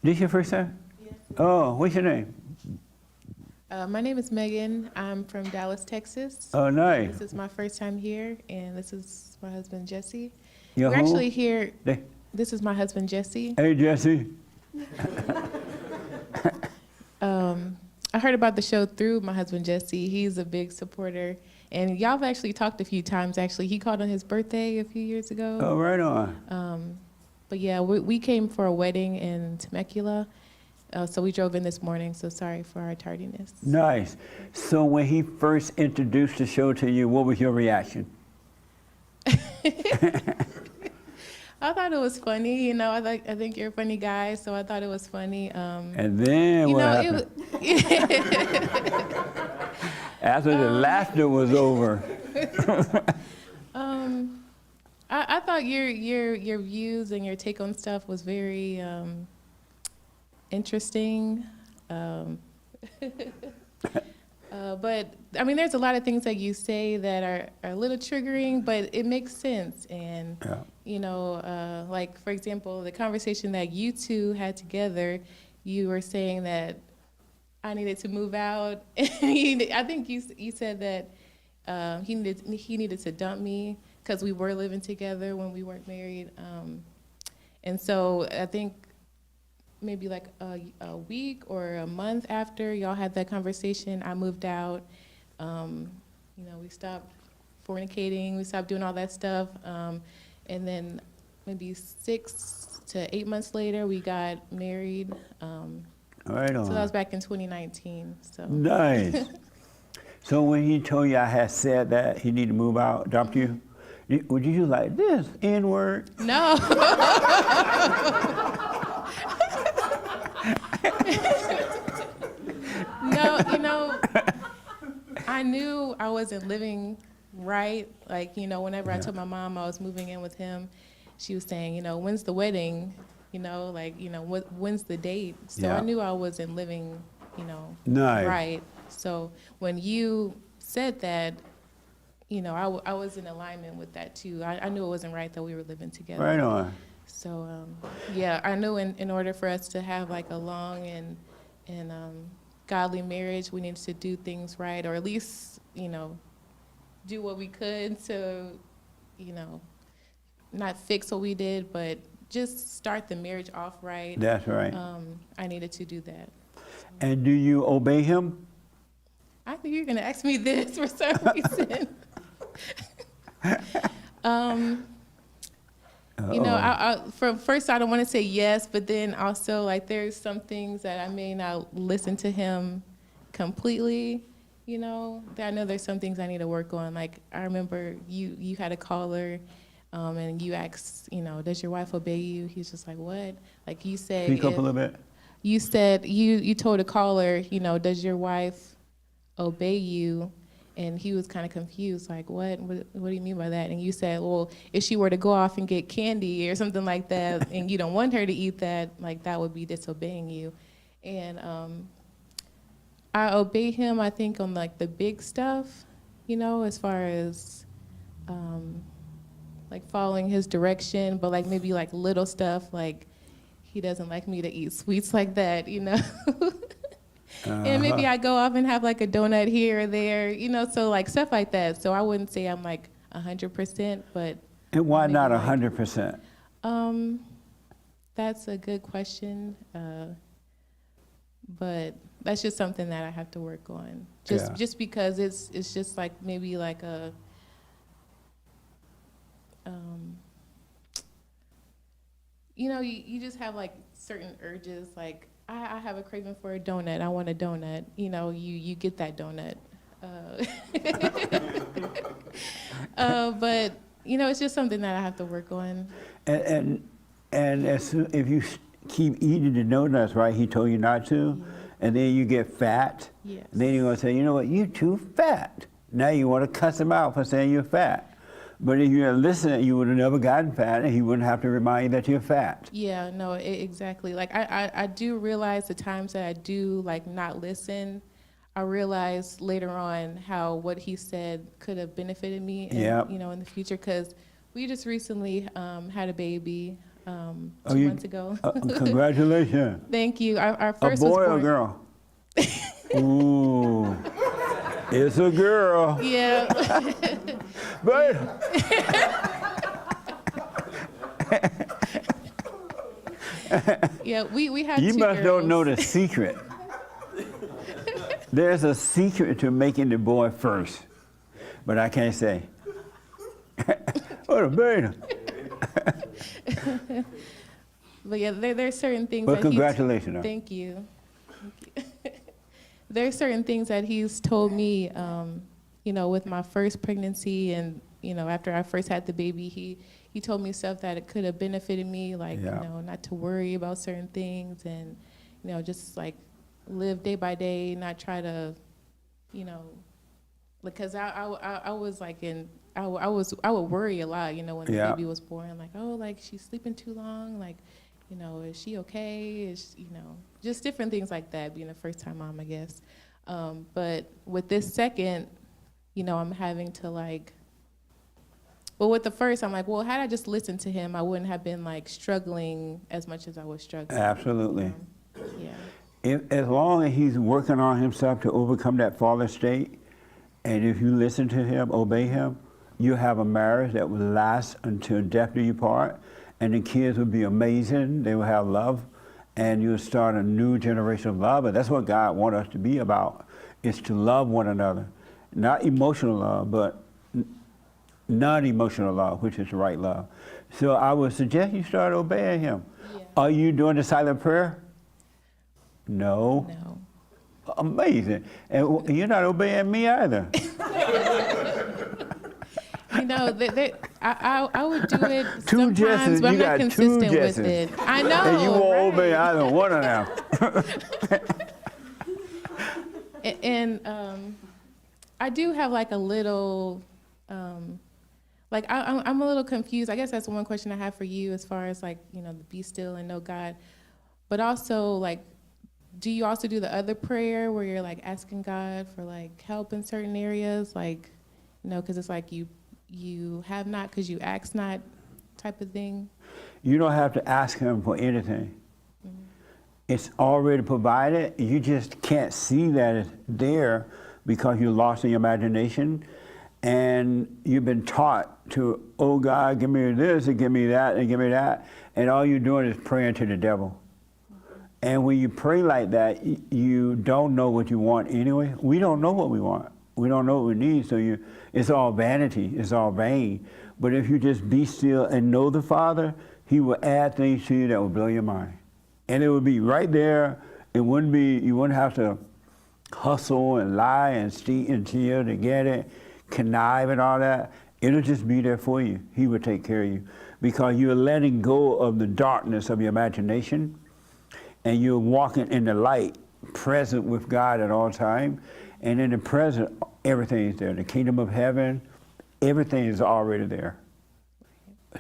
This your first time? Yes. Oh, what's your name? My name is Megan. I'm from Dallas, Texas. Oh, nice. This is my first time here, and this is my husband, Jesse. Your We're who? actually here. Hey, This is my husband, Jesse. hey, Jesse. I heard about the show through my husband, Jesse. He's a big supporter, and y'all have actually talked a few times, actually. He called on his birthday a few years ago. Oh, right on. But yeah, we came for a wedding in Temecula, so we drove in this morning, so sorry for our tardiness. Nice. So when he first introduced the show to you, what was your reaction? I thought it was funny, you know. I think you're a funny guy, so I thought it was funny. And then You what know, happened? After the laughter was over. I thought your views and your take on stuff was very interesting. But I mean, there's a lot of things that you say that are a little triggering, but it makes sense. And Yeah. you know, like for example, the conversation that you two had together, you were saying that I needed to move out. I think you said that he needed to dump me because we were living together when we weren't married. And so I think maybe like a week or a month after y'all had that conversation, I moved out. You know, we stopped fornicating, we stopped doing all that stuff. And then maybe 6 to 8 months later, we got married. Right on. So that was back in 2019. So Nice. So when he told you I had said that he needed to move out, dumped you, would you like this N-word? no. No, you know, I knew I wasn't living right. Like, you know, whenever I told my mom I was moving in with him, she was saying, you know, when's the wedding? You know, like, you know, when's the date? So Yeah. I knew I wasn't living, you know, Nice. right. So when you said that, you know, I was in alignment with that too. I knew it wasn't right that we were living together. Right on. So yeah, I knew in order for us to have like a long and godly marriage, we needed to do things right, or at least, you know, do what we could to, you know, not fix what we did, but just start the marriage off right. That's right. I needed to do that. And do you obey him? I think you're gonna ask me this for some reason. You know, from first I don't want to say yes, but then also like there's some things that I may not listen to him completely. You know, I know there's some things I need to work on. Like I remember you had a caller, and you asked, you know, does your wife obey you? He's just like, what? Like you said, Speak up a little bit. you said you told a caller, you know, does your wife obey you? And he was kind of confused, like, what do you mean by that? And you said, well, if she were to go off and get candy or something like that, and you don't want her to eat that, like that would be disobeying you. And I obey him, I think, on like the big stuff, you know, as far as like following his direction, but like maybe like little stuff, like he doesn't like me to eat sweets like that, you know. And maybe I go off and have like a donut here or there, you know, so like stuff like that. So I wouldn't say I'm like 100%, but. And why maybe not like- 100%? That's a good question, but that's just something that I have to work on. Yeah. Just because it's just like maybe like a. You know, you just have like certain urges, like I have a craving for a donut. I want a donut. You know, you get that donut. But you know, it's just something that I have to work on. And as soon, if you keep eating the donuts, right, he told you not to, and then you get fat, Yes. then you're going to say, you know what, you're too fat. Now you want to cuss him out for saying you're fat. But if you had listened, you would have never gotten fat, and he wouldn't have to remind you that you're fat. Yeah, no, exactly. Like I do realize the times that I do like not listen. I realize later on how what he said could have benefited me, in, Yep. you know, in the future. Because we just recently had a baby, 2 months ago. Congratulations. Thank you. Our A first boy was or born. a girl? Ooh, it's a girl. Yeah. But Yeah, we had you two must girls. don't know the secret. There's a secret to making the boy first, but I can't say. What a baby. But yeah, there's certain things Well, that congratulations, though. Thank you. Thank you. There's certain things that he's told me, you know, with my first pregnancy and, you know, after I first had the baby, he told me stuff that it could have benefited me, like, Yeah. you know, not to worry about certain things and, you know, just like live day by day, not try to, you know, because I was like I would worry a lot, you know, when the Yeah. baby was born, like, oh, like she's sleeping too long, like, you know, is she okay? Is, you know, just different things like that, being a first-time mom, I guess. But with this second, you know, I'm having to like, well, with the first, I'm like, well, had I just listened to him, I wouldn't have been like struggling as much as I was struggling. Absolutely. Yeah. As long as he's working on himself to overcome that fallen state, and if you listen to him, obey him, you have a marriage that will last until death do you part, and the kids will be amazing. They will have love, and you'll start a new generation of love, and that's what God wants us to be about, is to love one another. Not emotional love, but non-emotional love, which is the right love. So I would suggest you start obeying him. Yeah. Are you doing the silent prayer? No. No. Amazing. And you're not obeying me either. You know, I would do it Two sometimes, Jessens, but I'm you not got consistent two with Jessens. it. I know. And you won't right? obey either one of them. And I do have like a little, like I'm a little confused. I guess that's one question I have for you as far as like, you know, the be still and know God. But also like, do you also do the other prayer where you're like asking God for like help in certain areas? Like, you know, because it's like you have not because you ask not type of thing? You don't have to ask him for anything. Mm-hmm. It's already provided. You just can't see that it's there because you're lost in your imagination, and you've been taught to, oh God, give me this and give me that and give me that, and all you're doing is praying to the devil. Mm-hmm. And when you pray like that, you don't know what you want anyway. We don't know what we want. We don't know what we need, so it's all vanity, it's all vain. But if you just be still and know the Father, he will add things to you that will blow your mind. And it would be right there. It wouldn't be, you wouldn't have to hustle and lie and steal and steal to get it, connive and all that. It'll just be there for you. He will take care of you. Because you're letting go of the darkness of your imagination, and you're walking in the light, present with God at all times. And in the present, everything is there. The kingdom of heaven, everything is already there.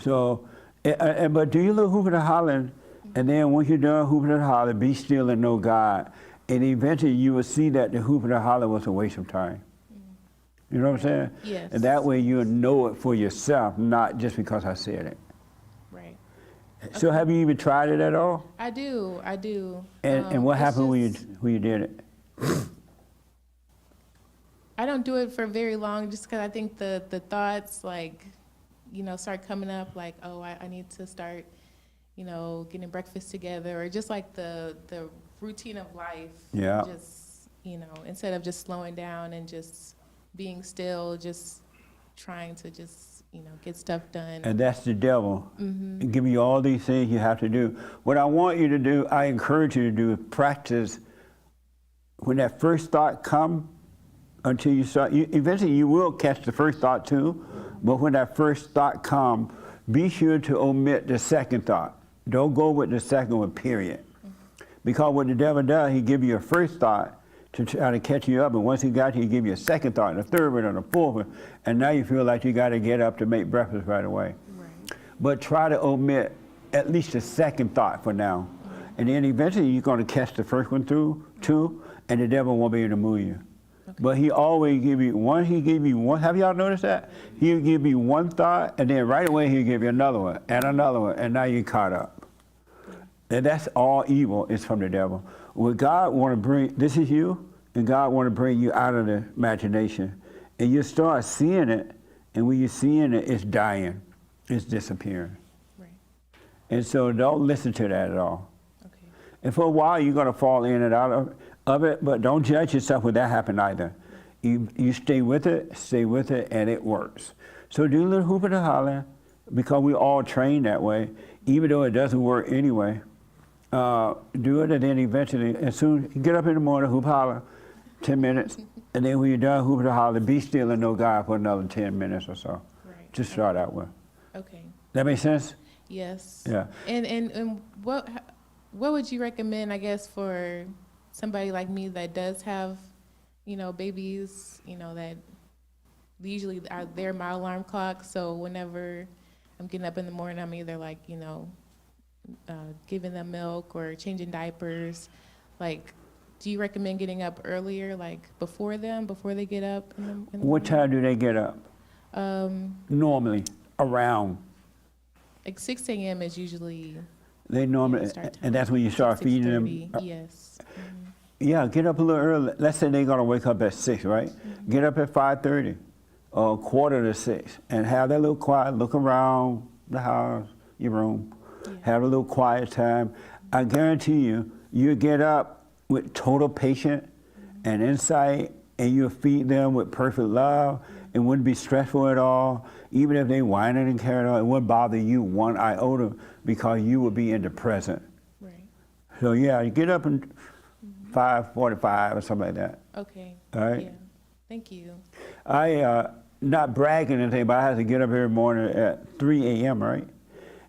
So, but do your little hooping and hollering, and then once you're done hooping and hollering, be still and know God. And eventually you will see that the hooping and hollering was a waste of time. You know what I'm saying? Yes. And that way you'll know it for yourself, not just because I said it. Right. So have you even tried it at all? I do. And what it's happened just- when you did it? I don't do it for very long just because I think the thoughts, like, you know, start coming up like, oh, I need to start, you know, getting breakfast together, or just like the routine of life. Yeah. Just, you know, instead of just slowing down and just being still, just trying to just, you know, get stuff done. And that's the devil. Mm-hmm. Give you all these things you have to do. What I want you to do, I encourage you to do, is practice when that first thought comes. Until you start, eventually you will catch the first thought too, but when that first thought comes, be sure to omit the second thought. Don't go with the second one, period. Because what the devil does, he give you a first thought to try to catch you up, and once he got you, he give you a second thought, and a third one, and a fourth one, and now you feel like you got to get up to make breakfast right away. Right. But try to omit at least the second thought for now. And then eventually you're going to catch the first one through too, and the devil won't be able to move you. But he always give you one. He give you one. Have y'all noticed that? He'll give you one thought, and then right away he'll give you another one, and now you're caught up. And that's all evil is from the devil. What God want to bring, this is you, and God want to bring you out of the imagination. And you start seeing it, and when you're seeing it, it's dying. It's disappearing. Right. And so don't listen to that at all. Okay. And for a while, you're going to fall in and out of it, but don't judge yourself when that happens either. You stay with it, and it works. So do a little hooping and hollering, because we all train that way, even though it doesn't work anyway. Do it, and then eventually, as soon you get up in the morning, hoop holler, 10 minutes, and then when you're done hooping and holler, be still and know God for another 10 minutes or so. Right. To start out with. Okay. That make sense? Yes. Yeah. And what would you recommend, I guess, for somebody like me that does have, babies, that usually they're my alarm clock. So whenever I'm getting up in the morning, I'm either like, giving them milk or changing diapers. Like, do you recommend getting up earlier, like before they get up? In the What time do they get up? Normally, around. Like 6 a.m. is usually. They normally, start time. and that's when you start feeding them. 6:30, yes. Mm-hmm. Yeah, get up a little early. Let's say they're gonna wake up at 6, right? Mm-hmm. Get up at 5:30 or 5:45, and have that little quiet look around the house, your room. Yeah. Have a little quiet time. I guarantee you get up with total patience and insight, and you'll feed them with perfect love. It wouldn't be stressful at all. Even if they whining and carrying on, it wouldn't bother you one iota, because you would be in the present. Right. So yeah, you get up in 5:45 or something like that. Okay. All right. Yeah. Thank you. I not bragging or anything, but I have to get up every morning at 3 a.m. right?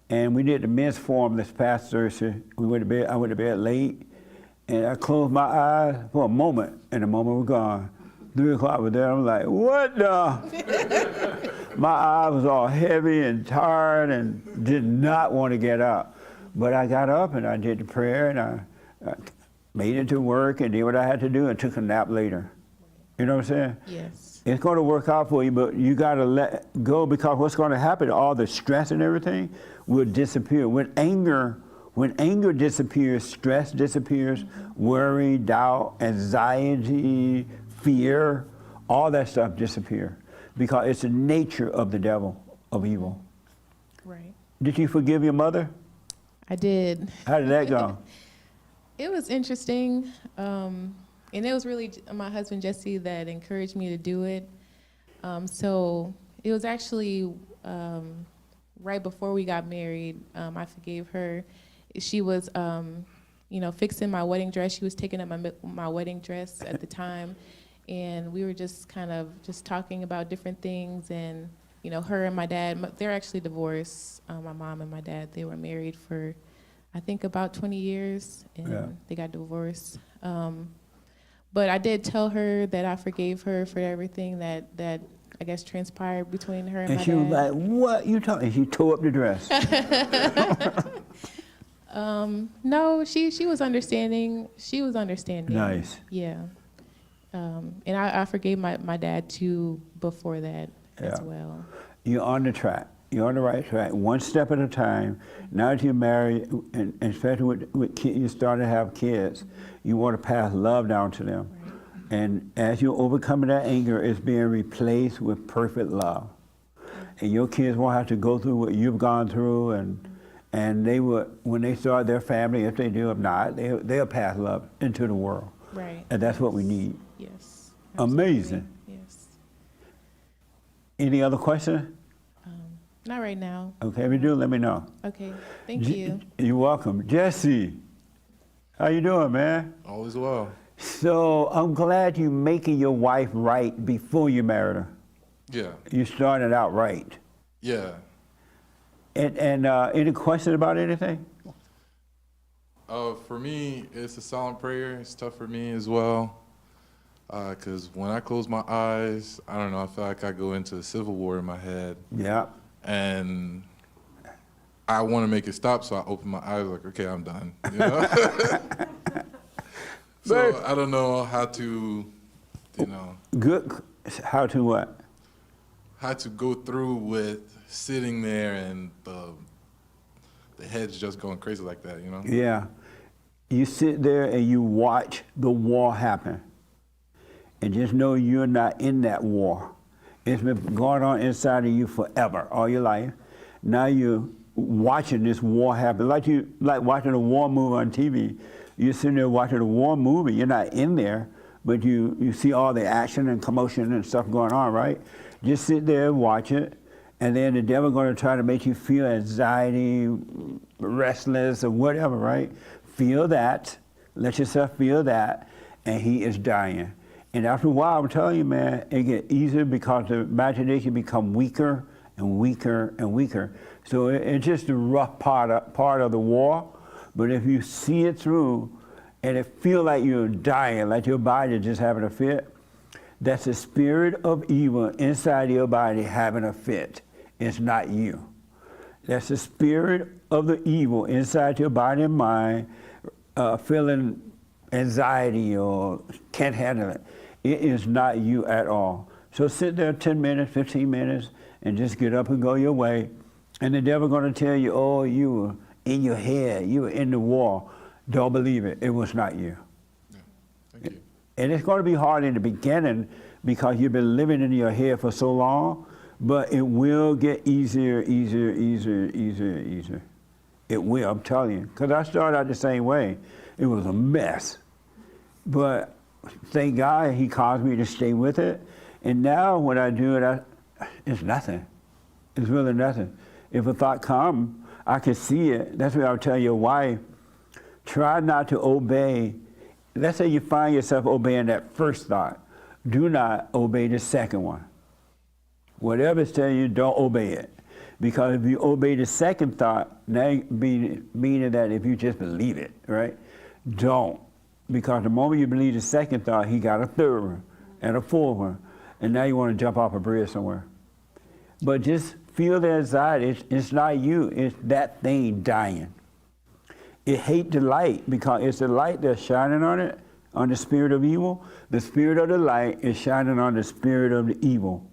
And we did the men's forum this past Thursday. I went to bed late, and I closed my eyes for a moment, and the moment was gone. 3 o'clock was there. I'm like, what the? My eye was all heavy and tired and did not want to get up. But I got up and I did the prayer, and I made it to work and did what I had to do and took a nap later. You know what I'm saying? Yes. It's going to work out for you, but you got to let go, because what's going to happen, all the stress and everything will disappear. When anger disappears, stress disappears, worry, doubt, anxiety, fear, all that stuff disappears, because it's the nature of the devil, of evil. Right. Did you forgive your mother? I did. How did that go? It was interesting. And it was really my husband, Jesse, that encouraged me to do it. So it was actually right before we got married, I forgave her. She was, fixing my wedding dress. She was taking up my wedding dress at the time. And we were just kind of just talking about different things. And, her and my dad, they're actually divorced. My mom and my dad, they were married for, I think, about 20 years. And they got divorced. But I did tell her that I forgave her for everything that I guess transpired between her and my dad. And she was like, what you talking? And she tore up the dress. No, she was understanding. She was understanding. Nice. Yeah. And I forgave my dad too before that as well. You're on the track. You're on the right track, one step at a time. Now that you're married, and especially with kids, you start to have kids, you want to pass love down to them. Right. And as you're overcoming that anger, it's being replaced with perfect love. And your kids won't have to go through what you've gone through, and they will, when they start their family, if they do, if not, they'll pass love into the world. Right. And that's what we need. Yes. Amazing. Yes. Any other questions? Not right now. Okay, if you do, let me know. Okay. Thank you. You're welcome. Jesse, how you doing, man? All is well. So I'm glad you making your wife right before you married her. Yeah. You started out right. Yeah. And any question about anything? For me, it's a silent prayer. It's tough for me as well. Because when I close my eyes, I don't know, I feel like I go into a civil war in my head. Yeah. And I want to make it stop, so I open my eyes like, okay, I'm done. You know? So I don't know how to you know, Good. How to what? how to go through with sitting there and the head's just going crazy like that, you know? Yeah. You sit there and you watch the war happen. And just know you're not in that war. It's been going on inside of you forever, all your life. Now you're watching this war happen. Like watching a war movie on TV. You're sitting there watching a war movie. You're not in there, but you see all the action and commotion and stuff going on, right? Just sit there and watch it. And then the devil going to try to make you feel anxiety, restless, or whatever, right? Feel that. Let yourself feel that. And he is dying. And after a while, I'm telling you, man, it gets easier because the imagination become weaker and weaker and weaker. So it's just the rough part of the war. But if you see it through and it feel like you're dying, like your body is just having a fit, that's the spirit of evil inside your body having a fit. It's not you. That's the spirit of the evil inside your body and mind, feeling anxiety or can't handle it. It is not you at all. So sit there 10 minutes, 15 minutes, and just get up and go your way. And the devil going to tell you, oh, you were in your head, you were in the war. Don't believe it. It was not you. Yeah. Thank you. And it's going to be hard in the beginning because you've been living in your head for so long, but it will get easier. It will, I'm telling you. Because I started out the same way. It was a mess. But thank God he caused me to stay with it. And now when I do it, it's nothing. It's really nothing. If a thought comes, I can see it. That's what I'll tell your wife. Try not to obey. Let's say you find yourself obeying that first thought. Do not obey the second one. Whatever it's telling you, don't obey it. Because if you obey the second thought, now meaning that if you just believe it, right? Don't. Because the moment you believe the second thought, he got a third one and a fourth one. And now you want to jump off a bridge somewhere. But just feel the anxiety. It's not you. It's that thing dying. It hates the light because it's the light that's shining on it, on the spirit of evil. The spirit of the light is shining on the spirit of the evil.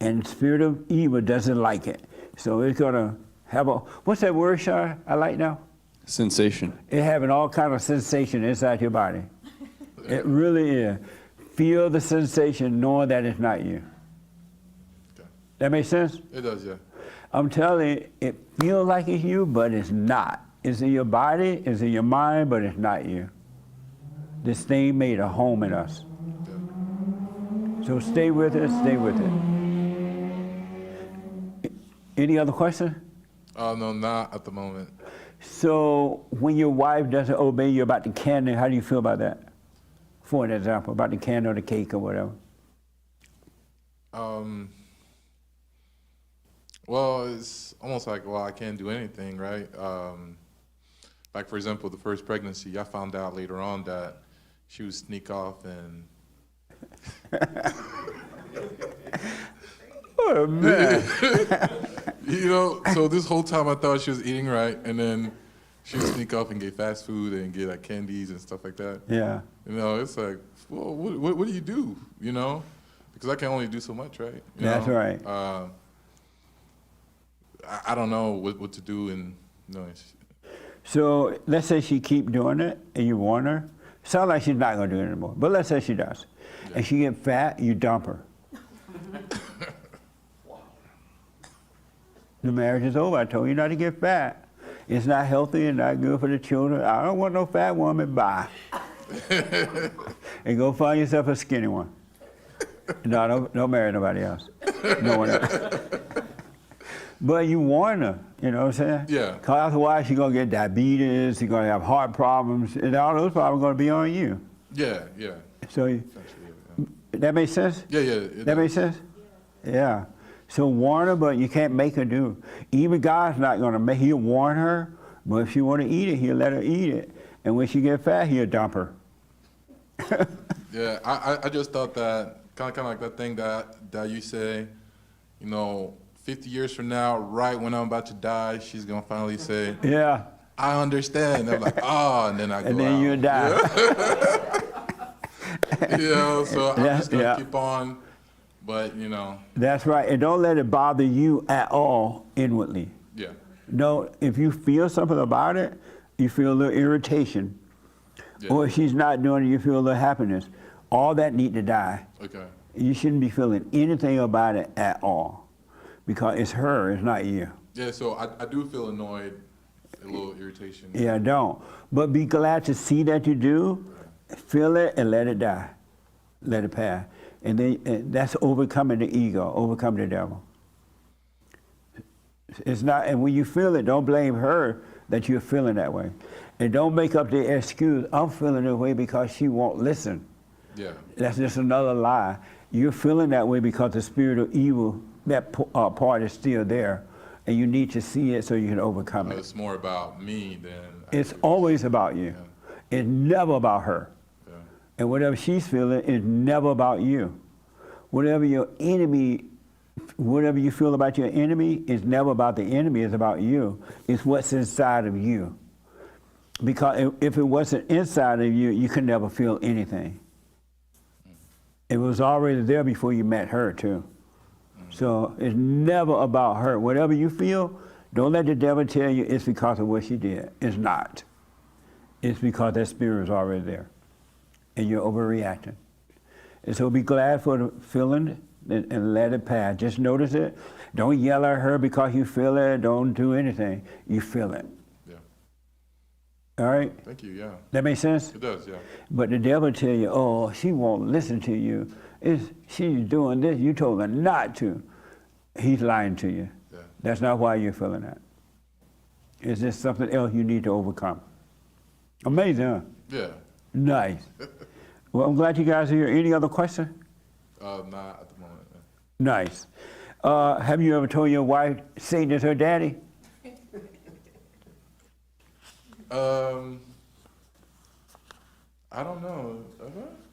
And the spirit of evil doesn't like it. So it's going to have what's that word, Sean, I like now? Sensation. It's having all kind of sensation inside your body. It really is. Feel the sensation knowing that it's not you. Okay. That makes sense? It does, yeah. I'm telling you, it feels like it's you, but it's not. It's in your body, it's in your mind, but it's not you. This thing made a home in us. Yeah. So stay with it, stay with it. Any other questions? No, not at the moment. So when your wife doesn't obey you about the candy, how do you feel about that? For an example, about the candy or the cake or whatever. Well, it's almost like, well, I can't do anything, right? Like, for example, the first pregnancy, I found out later on that she would sneak off and... Oh, man. You know, so this whole time I thought she was eating right, and then she would sneak off and get fast food and get like candies and stuff like that. Yeah. You know, it's like, well, what do you do? You know, because I can only do so much, right? That's right. I don't know what to do, and you know. So let's say she keep doing it, and you warn her. Sounds like she's not gonna do it anymore, but let's say she does, and she get fat, you dump her. The marriage is over. I told you not to get fat. It's not healthy and not good for the children. I don't want no fat woman. Bye. And go find yourself a skinny one. No, don't marry nobody else. No one else. But you warn her, you know what I'm saying? Yeah. Because otherwise she's going to get diabetes, she's going to have heart problems, and all those problems are going to be on you. Yeah, yeah. So Essentially, yeah. that makes sense? Yeah. That makes sense? Yeah. So warn her, but you can't make her do. Even God's not going to make, he'll warn her, but if she want to eat it, he'll let her eat it. And when she get fat, he'll dump her. Yeah, I just thought that, kind of like that thing that you say, you know, 50 years from now, right when I'm about to die, she's going to finally say, Yeah. I understand. I'm like, oh, and then I go And then out. you die. You know, so I'm Yeah, just gonna yeah. keep on. But you know, That's right. And don't let it bother you at all inwardly. yeah, No, if you feel something about it, you feel a little irritation. yeah. Or if she's not doing it, you feel a little happiness. All that need to die. Okay, You shouldn't be feeling anything about it at all. Because it's her, it's not you. yeah. So I do feel annoyed, a little irritation. Yeah, don't. But be glad to see that you do. Feel it and let it die. Let it pass. And that's overcoming the ego, overcoming the devil. It's not, and when you feel it, don't blame her that you're feeling that way. And don't make up the excuse, I'm feeling that way because she won't listen. Yeah, That's just another lie. You're feeling that way because the spirit of evil, that part is still there. And you need to see it so you can overcome it. it's more about me than. It's always about you. Yeah. It's never about her. Yeah. And whatever she's feeling is never about you. Whatever your enemy, whatever you feel about your enemy is never about the enemy, it's about you. It's what's inside of you. Because if it wasn't inside of you, you could never feel anything. It was already there before you met her too. So it's never about her. Whatever you feel, don't let the devil tell you it's because of what she did. It's not. It's because that spirit is already there. And you're overreacting. And so be glad for the feeling and let it pass. Just notice it. Don't yell at her because you feel it. Don't do anything. You feel it. Yeah. All right? Thank you. Yeah. That makes sense? It does. Yeah. But the devil tell you, oh, she won't listen to you. She's doing this. You told her not to. He's lying to you. Yeah. That's not why you're feeling that. It's just something else you need to overcome. Amazing, huh? Yeah. Nice. Well, I'm glad you guys are here. Any other question? Not at the moment. Nice. Have you ever told your wife Satan is her daddy? I don't know.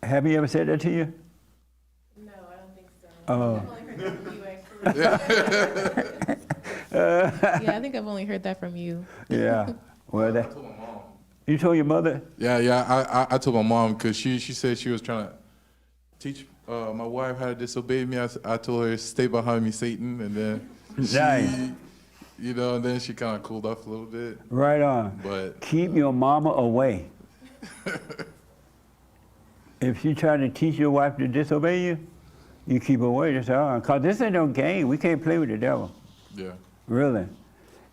Have you ever said that to you? No, I don't think so. Oh. I've only heard that from you, actually. Yeah, I think I've only heard that from you. Yeah. Well, I that, told my mom. you told your mother? Yeah. I told my mom because she said she was trying to teach my wife how to disobey me. I told her stay behind me, Satan, and then Nice. you know, and then she kind of cooled off a little bit. Right on. But Keep your mama away. If she trying to teach your wife to disobey you, you keep her away. That's all. Because this ain't no game. We can't play with the devil. yeah, Really.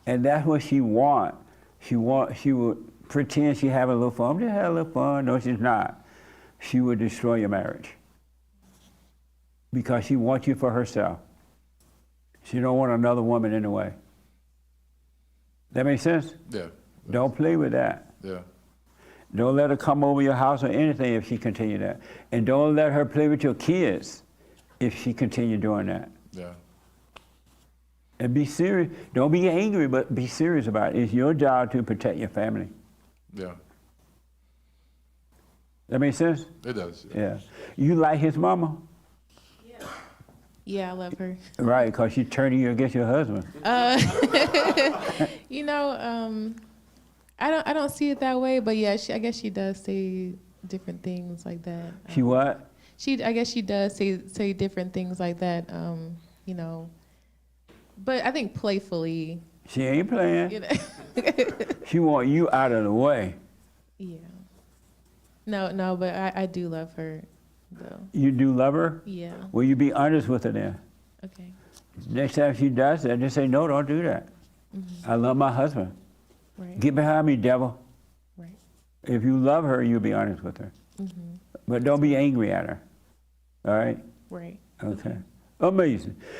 And that's what she want. She would pretend she having a little fun. I'm just having a little fun. No, she's not. She would destroy your marriage. Because she wants you for herself. She don't want another woman in the way. That make sense? yeah, Don't play with that. yeah, Don't let her come over your house or anything if she continue that. And don't let her play with your kids if she continue doing that. yeah, And be serious. Don't be angry, but be serious about it. It's your job to protect your family. yeah. That make sense? It does. Yeah. You like his mama? Yeah, I love her. Right, because she's turning you against your husband. You know, I don't see it that way, but yeah, I guess she does say different things like that. She what? I guess she does say different things like that. You know, but I think playfully. She ain't playing. You know. She want you out of the way. Yeah. No, but I do love her, though. You do love her? Yeah. Will you be honest with her then? Okay. Next time she does that, just say, no, don't do that. I love my husband. Right. Get behind me, devil. Right. If you love her, you'll be honest with her. But don't be angry at her. All right? Right. Okay. Amazing.